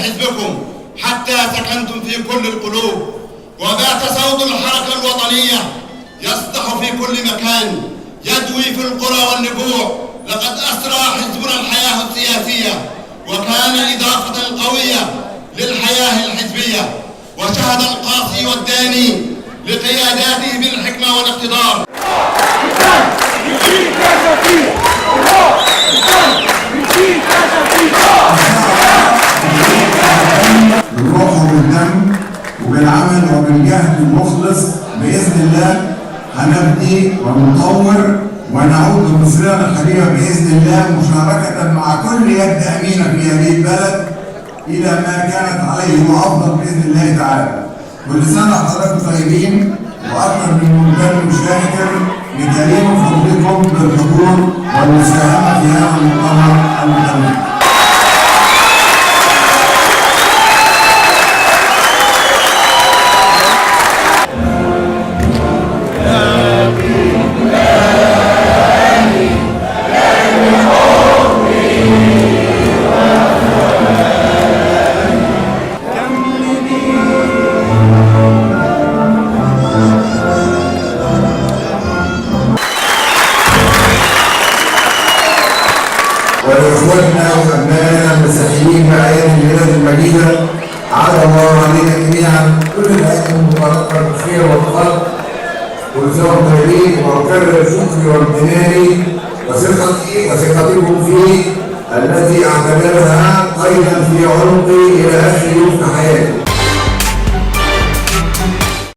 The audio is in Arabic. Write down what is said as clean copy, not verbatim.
حزبكم حتى سكنتم في كل القلوب، وبات صوت الحركة الوطنية يصدح في كل مكان، يدوي في القرى والنبوع. لقد أسرى حزبنا الحياة السياسية، وكان إضافة قوية للحياة الحزبية، وشهد القاصي والداني لقياداته بالحكمة والاقتدار. بالروح وبالدم وبالعمل وبالجهد المخلص بإذن الله هنبني ونطور ونعود بمصرنا الحبيبة بإذن الله، مشاركة مع كل يد أمينة في هذه البلد إلى ما كانت عليه وأفضل بإذن الله تعالى. كل سنة حضراتكم طيبين، وأكثر من ممتن وشاكر لكريم فضلكم بالحضور والمساهمة في هذا المؤتمر المتميز. ولإخواننا وأبنائنا المسيحيين بأعياد الميلاد المجيدة، عاد الله علينا جميعا كل الأيام المباركة بالخير والخير. كل سنة وأنتم طيبين، وأكرر شكري وامتناني وثقتكم فيه التي أعتبرها قيدا في عنقي إلى آخر يوم حياتي.